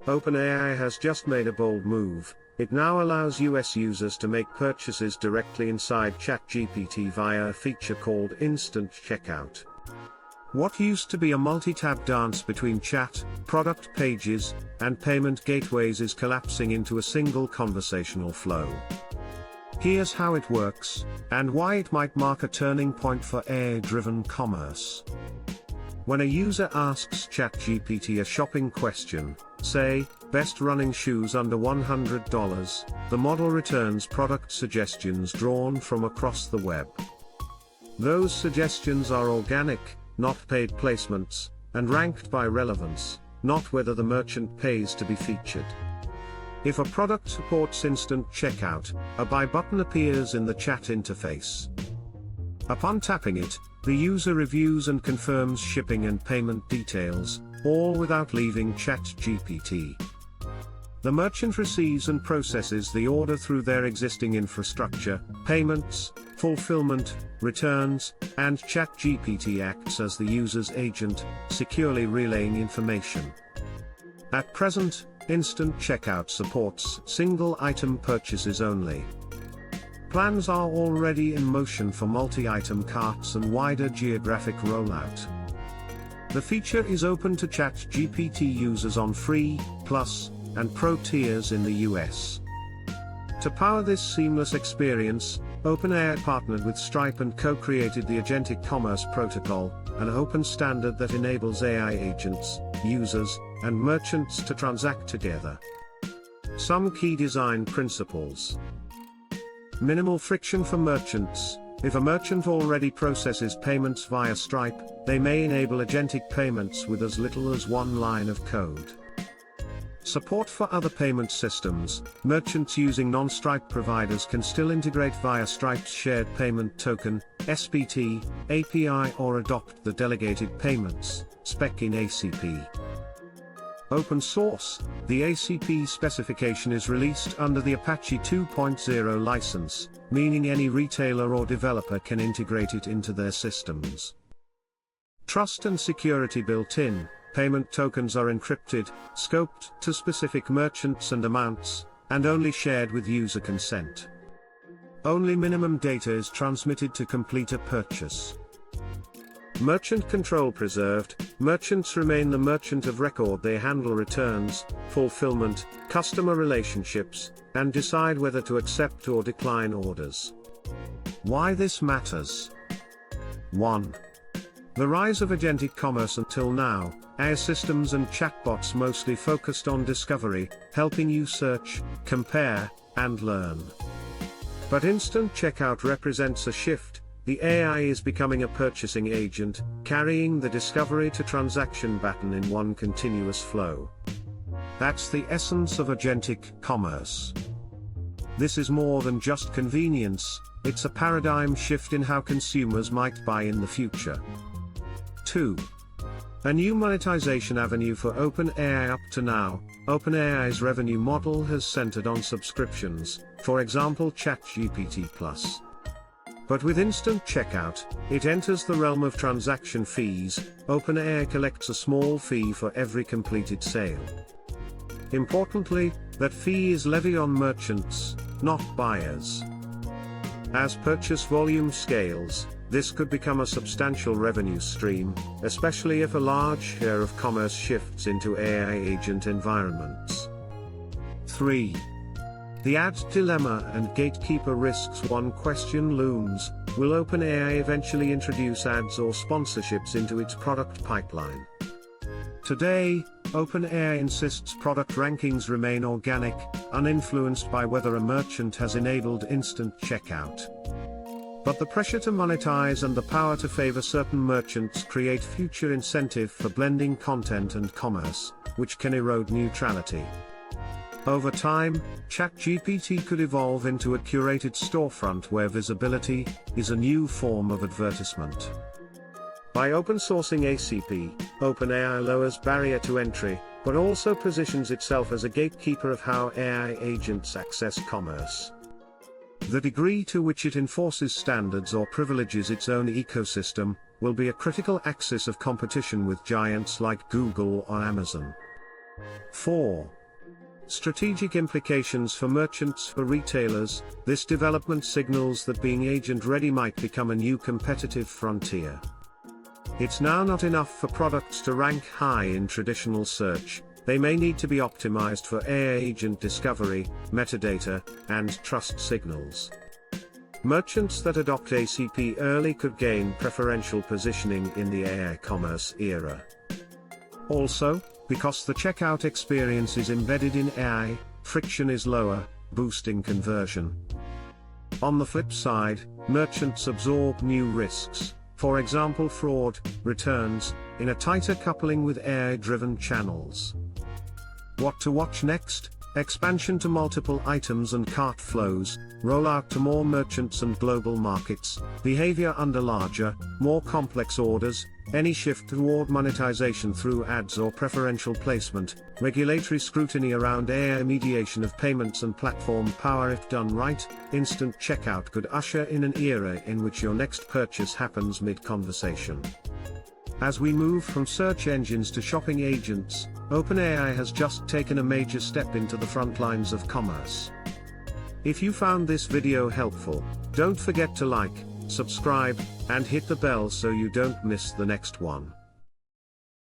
OpenAI has just made a bold move. It now allows US users to make purchases directly inside ChatGPT via a feature called Instant Checkout. What used to be a multi-tab dance between chat, product pages, and payment gateways is collapsing into a single conversational flow. Here's how it works, and why it might mark a turning point for AI-driven commerce. When a user asks ChatGPT a shopping question, say, best running shoes under $100, the model returns product suggestions drawn from across the web. Those suggestions are organic, not paid placements, and ranked by relevance, not whether the merchant pays to be featured. If a product supports instant checkout, a buy button appears in the chat interface. Upon tapping it, the user reviews and confirms shipping and payment details, all without leaving ChatGPT. The merchant receives and processes the order through their existing infrastructure, payments, fulfillment, returns, and ChatGPT acts as the user's agent, securely relaying information. At present, instant checkout supports single-item purchases only. Plans are already in motion for multi-item carts and wider geographic rollout. The feature is open to ChatGPT users on Free, Plus, and Pro tiers in the US. To power this seamless experience, OpenAI partnered with Stripe and co-created the Agentic Commerce Protocol, an open standard that enables AI agents, users, and merchants to transact together. Some key design principles. Minimal friction for merchants. If a merchant already processes payments via Stripe, they may enable agentic payments with as little as one line of code. Support for other payment systems. Merchants using non-Stripe providers can still integrate via Stripe's Shared Payment Token, SPT, API or adopt the Delegated Payments spec in ACP. Open source. The ACP specification is released under the Apache 2.0 license, meaning any retailer or developer can integrate it into their systems. Trust and security built in. Payment tokens are encrypted, scoped to specific merchants and amounts, and only shared with user consent. Only minimum data is transmitted to complete a purchase. Merchant control preserved. Merchants remain the merchant of record. They handle returns, fulfillment, customer relationships, and decide whether to accept or decline orders. Why this matters? 1. The rise of agentic commerce. Until now, AI systems and chatbots mostly focused on discovery, helping you search, compare, and learn. But instant checkout represents a shift. The AI is becoming a purchasing agent, carrying the discovery to transaction baton in one continuous flow. That's the essence of agentic commerce. This is more than just convenience, it's a paradigm shift in how consumers might buy in the future. 2. A new monetization avenue for OpenAI. Up to now, OpenAI's revenue model has centered on subscriptions, for example ChatGPT Plus. But with instant checkout, it enters the realm of transaction fees. OpenAI collects a small fee for every completed sale. Importantly, that fee is levied on merchants, not buyers. As purchase volume scales, this could become a substantial revenue stream, especially if a large share of commerce shifts into AI agent environments. 3. The ad dilemma and gatekeeper risks. One question looms: will OpenAI eventually introduce ads or sponsorships into its product pipeline? Today, OpenAI insists product rankings remain organic, uninfluenced by whether a merchant has enabled instant checkout. But the pressure to monetize and the power to favor certain merchants create future incentive for blending content and commerce, which can erode neutrality. Over time, ChatGPT could evolve into a curated storefront where visibility is a new form of advertisement. By open sourcing ACP, OpenAI lowers barrier to entry, but also positions itself as a gatekeeper of how AI agents access commerce. The degree to which it enforces standards or privileges its own ecosystem will be a critical axis of competition with giants like Google or Amazon. 4. Strategic implications for merchants. For retailers, this development signals that being agent-ready might become a new competitive frontier. It's now not enough for products to rank high in traditional search, they may need to be optimized for AI agent discovery, metadata, and trust signals. Merchants that adopt ACP early could gain preferential positioning in the AI commerce era. Also, because the checkout experience is embedded in AI, friction is lower, boosting conversion. On the flip side, merchants absorb new risks, for example fraud, returns, in a tighter coupling with AI-driven channels. What to watch next? Expansion to multiple items and cart flows, rollout to more merchants and global markets, behavior under larger, more complex orders, any shift toward monetization through ads or preferential placement, regulatory scrutiny around AI mediation of payments and platform power. If done right, instant checkout could usher in an era in which your next purchase happens mid-conversation. As we move from search engines to shopping agents, OpenAI has just taken a major step into the front lines of commerce. If you found this video helpful, don't forget to like, subscribe, and hit the bell so you don't miss the next one.